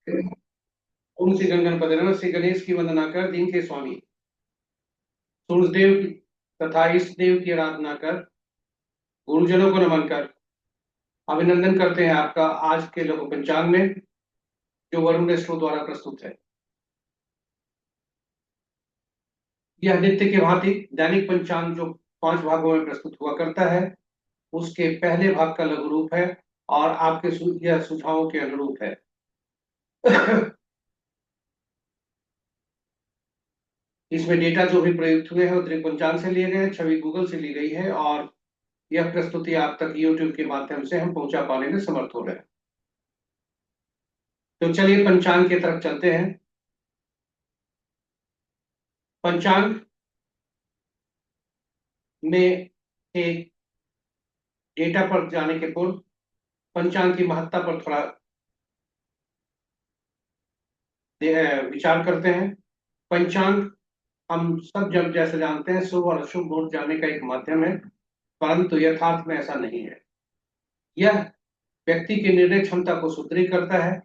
ओम श्री गणगणपति नमः। श्री गणेश की वंदना कर दिन के स्वामी सूर्यदेव की तथा इष्ट देव की आराधना कर गुरुजनों को नमन कर अभिनंदन करते हैं आपका आज के लघु पंचांग में, जो वरुण वैष्णव द्वारा प्रस्तुत है। यह नित्य के भांति दैनिक पंचांग जो 5 भागों में प्रस्तुत हुआ करता है, उसके पहले भाग का लघु रूप है और आपके यह सुझावों के अनुरूप है। इसमें डेटा जो भी प्रयुक्त हुए हैं वो त्रिपंचांग से लिए गए हैं, छवि गूगल से ली गई है और यह प्रस्तुति आप तक यूट्यूब के माध्यम से हम पहुंचा पाने में समर्थ हो रहे हैं। तो चलिए पंचांग की तरफ चलते हैं। पंचांग में एक डेटा पर जाने के पूर्व पंचांग की महत्ता पर थोड़ा विचार करते हैं। पंचांग हम सब जब जैसे जानते हैं शुभ और अशुभ मुहूर्त जानने का एक माध्यम है, परंतु यथार्थ में ऐसा नहीं है। यह व्यक्ति की निर्णय क्षमता को सुदृढ़ करता है।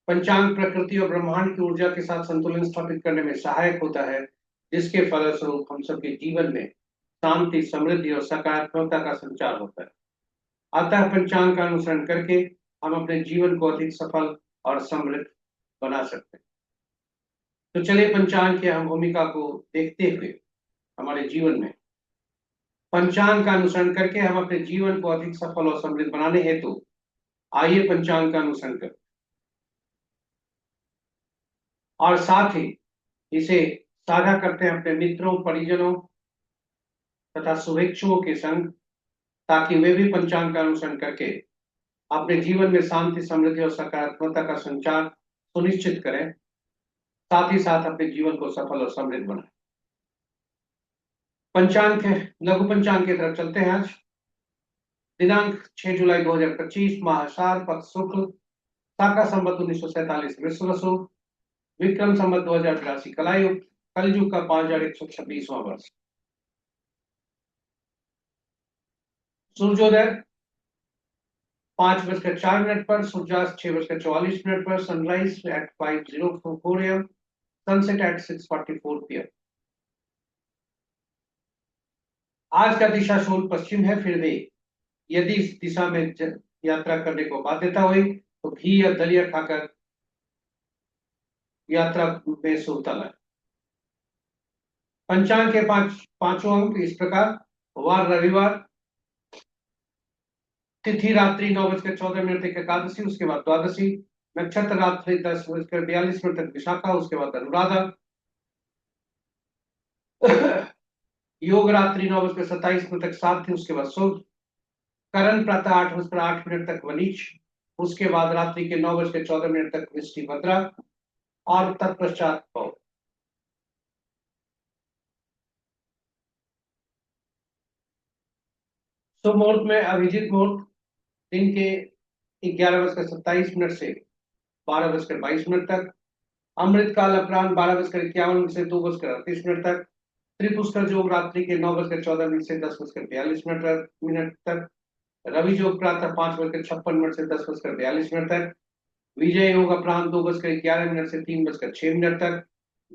पंचांग प्रकृति और ब्रह्मांड की ऊर्जा के साथ संतुलन स्थापित करने में सहायक होता है, जिसके फलस्वरूप हम सबके जीवन में शांति, समृद्धि और सकारात्मकता का संचार होता है। अतः पंचांग का अनुसरण करके हम अपने जीवन को अधिक सफल और समृद्ध बना सकते हैं। तो चलिए पंचांग की अहम भूमिका को देखते हुए हमारे जीवन में पंचांग का अनुसरण करके हम अपने जीवन को अधिक सफल और समृद्ध बनाने हेतु आइए पंचांग का अनुसरण करें और साथ ही इसे साझा करते हैं अपने मित्रों, परिजनों तथा शुभेच्छुओं के संग, ताकि वे भी पंचांग का अनुसरण करके अपने जीवन में शांति, समृद्धि और सकारात्मकता का संचार सुनिश्चित करें, साथ ही साथ अपने जीवन को सफल और समृद्ध बनाएं। पंचांग के लघु पंचांग की तरफ चलते हैं। आज दिनांक 6 जुलाई 2025, माह सार, पक्ष शुक्ल, शाका संवत 1947 विश्ववसु, विक्रम संवत 2083 कलायुग, कलयुग का 5126वां वर्ष। सूर्योदय 5:04 पर, सूर्यास्त 6:44 पर, sunrise at 5:04 AM, sunset at 6:44 PM। आज का दिशा शूल पश्चिम है, फिर भी यदि इस दिशा में यात्रा करने को बाध्यता हुई तो घी या दलिया खाकर यात्रा में शुभता लाए। पंचांग के पांचों अंक इस प्रकार: वार रविवार, तिथि रात्रि 9:14 तक एकादशी, उसके बाद द्वादशी, नक्षत्र रात्रि 10:42 तक विशाखा, उसके बाद अनुराधा, योग रात्रि 9:27 तक साध्य, उसके बाद शुभ, करण प्रातः 8:08 तक वनीच, उसके बाद रात्रि के 9:14 तक वृष्टि भद्रा और तत्पश्चात पौ। शुभ मुहूर्त में अभिजीत मुहूर्त दिन के 11:27 से 12:22 तक, अमृत काल अपराह्न 12:51 से 2:38 तक, त्रिपुष्कर योग रात्रि के 9:14 से 10:42 तक, रवि योग प्रातः 5:56 से 10:42 तक, विजय योग अपराह्न 2:11 से 3:06 तक,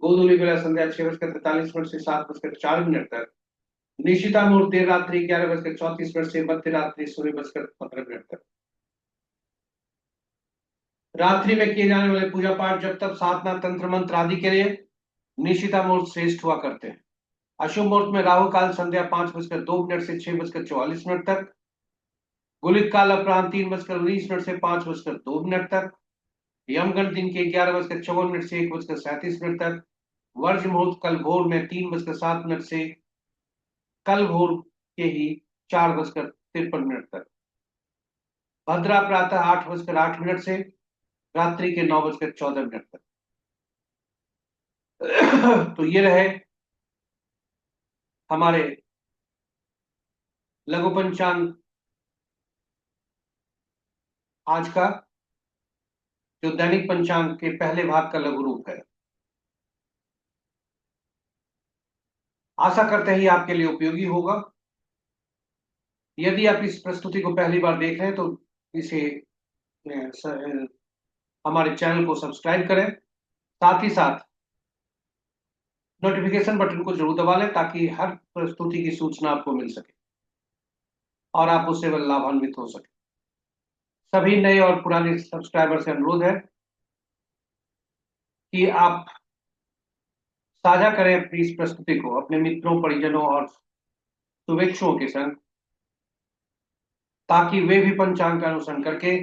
गोधूली बेला संध्या 6:43 से 7:04 तक, निशिता मुहूर्त देर रात्रि 11:34 से मध्य रात्रि 16:15 तक। रात्रि में किए जाने वाले पूजा पाठ, जब तक साधना, तंत्र मंत्र आदि के लिए निशिता मुहूर्त श्रेष्ठ हुआ करते हैं। अशुभ मुहूर्त में राहु काल संध्या 5:02 से 6:44 तक, गुलिक काल अपराह्न 3:19 से 5:02 तक, यमगंठ दिन के 11:54 से 1:37 तक, वर्ज मुहूर्त कल भोर में 3:07 से कल भोर के ही 4:53 तक, भद्रा प्रातः 8:08 से रात्रि के 9:14 तक। तो ये रहे हमारे लघु पंचांग आज का, जो दैनिक पंचांग के पहले भाग का लघु रूप है। आशा करते हैं आपके लिए उपयोगी होगा। यदि आप इस प्रस्तुति को पहली बार देख रहे हैं तो इसे हमारे चैनल को सब्सक्राइब करें, साथ ही साथ नोटिफिकेशन बटन को जरूर दबा लें ताकि हर प्रस्तुति की सूचना आपको मिल सके और आप उससे लाभान्वित हो सके। सभी नए और पुराने सब्सक्राइबर से अनुरोध है कि आप साझा करें अपनी इस प्रस्तुति को अपने मित्रों, परिजनों और शुभेच्छुओं के संग, ताकि वे भी पंचांग का अनुसरण करके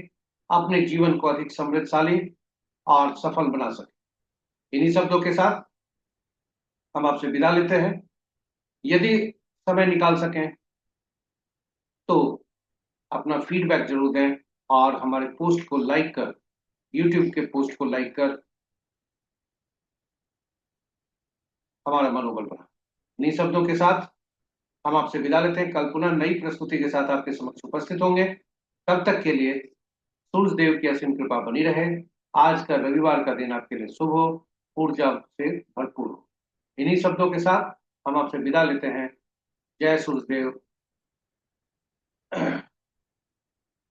अपने जीवन को अधिक समृद्धशाली और सफल बना सके। इन्हीं शब्दों के साथ हम आपसे विदा लेते हैं। यदि समय निकाल सकें तो अपना फीडबैक जरूर दें और हमारे पोस्ट को लाइक कर, यूट्यूब के पोस्ट को लाइक कर हमारा मनोबल बढ़ा। इन्हीं शब्दों के साथ हम आपसे विदा लेते हैं। कल पुनः नई प्रस्तुति के साथ आपके समक्ष उपस्थित होंगे। तब तक के लिए सूर्य देव की असीम कृपा बनी रहे। आज का रविवार का दिन आपके लिए शुभ हो, ऊर्जा से भरपूर हो। इन्हीं शब्दों के साथ हम आपसे विदा लेते हैं। जय सूर्य देव।